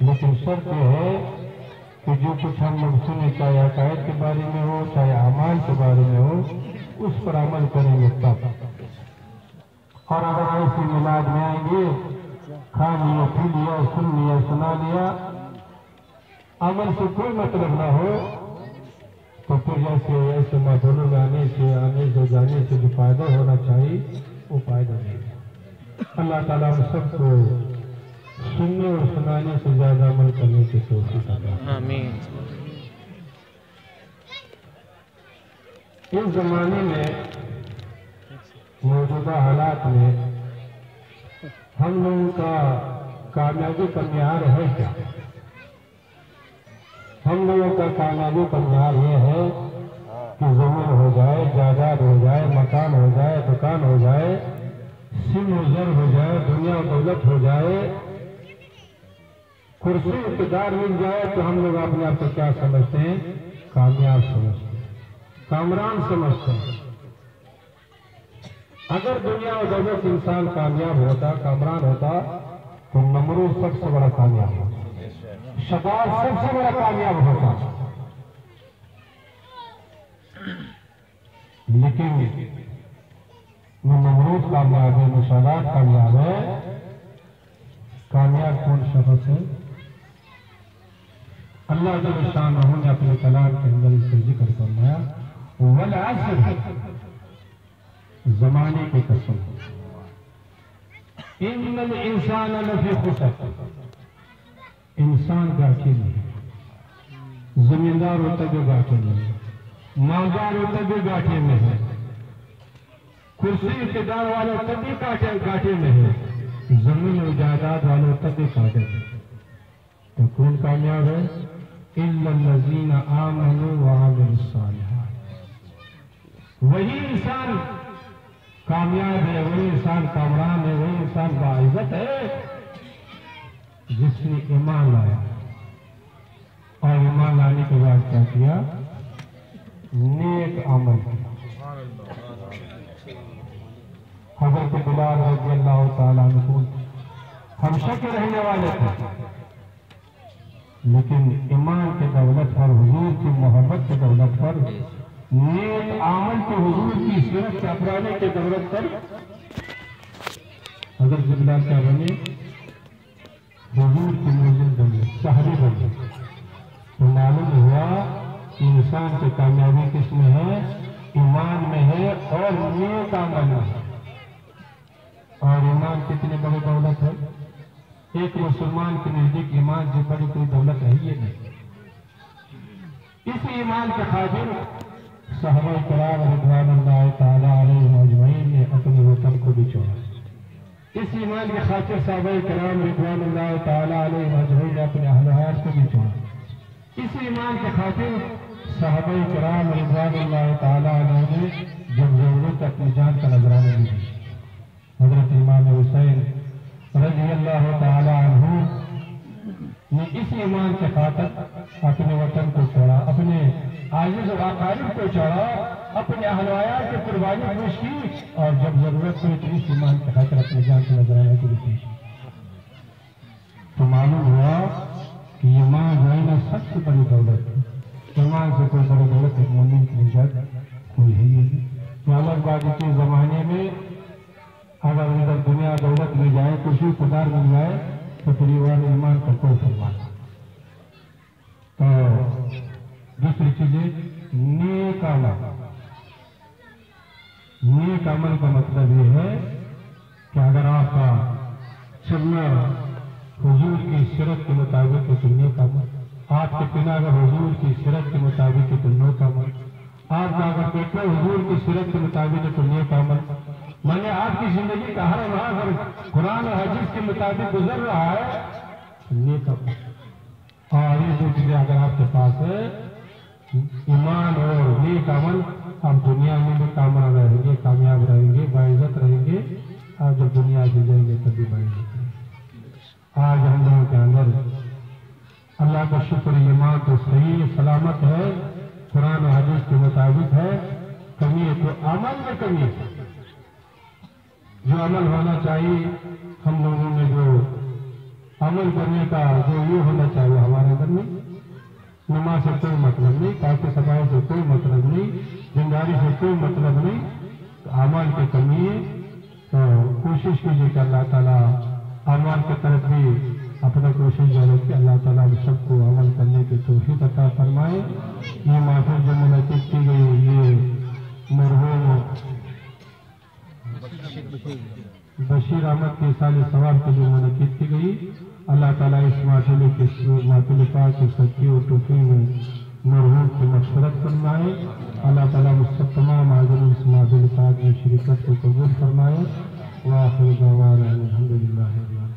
لیکن شرط یہ ہے کہ جو کچھ ہم لوگ سنے چاہے عقائد کے بارے میں ہو چاہے اعمال کے بارے میں ہو اس پر عمل کریں گے تب. اور اگر ایسے میلاد میں آئیں گے کھا لیا پی لیا سن لیا سنا لیا عمل سے کوئی مطلب نہ ہو تو پھر ایسے محفلوں میں آنے سے جانے سے جو فائدہ ہونا چاہیے وہ فائدہ نہیں. اللہ تعالیٰ ہم سب کو سننے اور سنانے سے زیادہ عمل کرنے کی توفیق عطا فرمائے. آمین. اس زمانے میں موجودہ حالات میں ہم لوگوں کا کامیابی کا معیار ہے کیا؟ ہم لوگوں کا کامیابی کا معیار یہ ہے کہ زمین ہو جائے، جائیداد ہو جائے، مکان ہو جائے، دکان ہو جائے، سن و زر ہو جائے، دنیا و دولت ہو جائے، کرسی اقتدار مل جائے تو ہم لوگ اپنے آپ کو کیا سمجھتے ہیں؟ کامیاب سمجھتے ہیں، کامران سمجھتے ہیں. اگر دنیا و دولت انسان کامیاب ہوتا، کامران ہوتا تو نمرود سب سے بڑا کامیاب ہوتا، شداد سب سے بڑا کامیاب ہوتا. لیکن وہ نمرود کامیاب ہے، وہ شداد کامیاب ہے. کامیاب کون شخص ہے؟ اللہ جل شانہ نے اپنے کلام کے اندر اس کا ذکر فرمایا والعصر، زمانے کی قسم، ان الانسان لفی خسر، انسان گاٹے میں ہے، زمیندار ہوتا بھی گاٹے میں ہے، مالدار ہوتا بھی گاٹے میں ہے، کرسی اقتدار والوں تب بھی گاٹے میں ہے، زمین و جائیداد والوں تب بھی گاٹے میں ہے. تو کون کامیاب ہے؟ الا الذین آمنوا وعملوا الصالحات. وہی انسان کامیاب ہے، وہی انسان کامران ہے، وہی انسان باعزت ہے جس نے ایمان لایا اور ایمان لانے کے بعد کیا کیا؟ نیک عمل کیا. حضرت بلال رضی اللہ تعالیٰ عنہ ہمیشہ کے رہنے والے تھے، لیکن ایمان کی دولت پر، حضور کی محبت کی دولت پر، نیک عمل کے حضور کی سیرت کے اپنانے کی دولت پر حضرت بلال کیا بنے؟ حضور کی موجود بنے، صحابی بنے. تو معلوم ہوا کہ انسان کی کامیابی کس میں ہے؟ ایمان میں ہے اور نیک عمل میں ہے. اور ایمان کتنی بڑی دولت ہے؟ ایک مسلمان کے نزدیک ایمان سے بڑی کوئی دولت ہے یہ نہیں. اس ایمان کے خاطر صحابہ کرام رضوان اللہ تعالیٰ علیہم اجمعین نے اپنے وطن کو بھی چھوڑا. اس ایمان کے خاطر صحابہ کرام رضوان اللہ تعالیٰ علیہم اجمعین نے اپنے اہل و عیال کو بھی چھوڑا. اس ایمان کے خاطر صحابہ کرام رضوان اللہ تعالیٰ علیہ نے جب ضرورت اپنی جان کا نذرانہ بھی دی. حضرت امام حسین رضی اللہ تعالیٰ عنہ نے اس ایمان کے خاطر اپنے وطن کو چھوڑا، اپنے عاجز و اقارب کو چھوڑا، اپنے اہل و عیال کی قربانی پیش کی، اور جب ضرورت ہوئی تو اس ایمان کے خاطر اپنی جان کا نذرانہ کو بھی پیش کی. تو معلوم ہوا کہ ایمان جو ہے نا سب سے بڑی دولت ہے. ایمان سے کوئی بڑی دولت ایک مومن کی آج کے زمانے میں اگر ادھر دنیا دولت مل جائے کچھ بھی خدار مل جائے تو پریوار ایمان کا کوئی فرمان نہیں۔ تو دوسری چیزیں نیک عمل۔ نیک عمل کا مطلب یہ ہے کہ اگر آپ کا چلنا حضور کی سیرت کے مطابق ہے تو نیک عمل، آپ کے پینا اگر حضور کی سیرت کے مطابق ہے تو نیک عمل، آپ کا اگر پیٹنا حضور کی سیرت کے مطابق ہے تو نیک عمل، میں نے آپ کی زندگی کا ہر لمحہ اگر قرآن اور حدیث کے مطابق گزر رہا ہے تو نیک عمل۔ اور یہ دو چیزیں اگر آپ کے پاس ہے ایمان اور نیک عمل، آپ دنیا میں بھی کامیاب رہیں گے، کامیاب رہیں گے، باعزت رہیں گے، اور جب دنیا سے جائیں گے تبھی باعزت رہیں گے۔ آج ہم لوگوں کے اندر اللہ کا شکر ایمان تو صحیح سلامت ہے، قرآن و حدیث کے مطابق ہے، کمی ہے تو عمل میں کمی ہے۔ جو عمل ہونا چاہیے ہم لوگوں میں، جو عمل کرنے کا جو یہ ہونا چاہیے ہمارے اندر میں، نماز سے کوئی مطلب نہیں، پاک صفائی سے کوئی مطلب نہیں، دینداری سے کوئی مطلب نہیں، تو اعمال کی کمی ہے۔ تو کوشش کیجیے کہ اللہ تعالیٰ اعمال کی طرف بھی اپنا کوشش جاری کہ اللہ تعالیٰ ہم سب کو عمل کرنے کی توفیق عطا فرمائے۔ یہ محفل جو منعقد کی گئی یہ مرحوم بشیر احمد کے سال ثواب کے لیے منعقد کی گئی، اللہ تعالیٰ اس محفل پاک کی سچی اور توفیق میں مرحوم کی مغفرت فرمائے۔ اللہ تعالیٰ مجھ سب تمام حاضرین اس محفل پاک میں شرکت کو قبول فرمائے۔ وآخر دعوانا الحمدللہ رب العالمین۔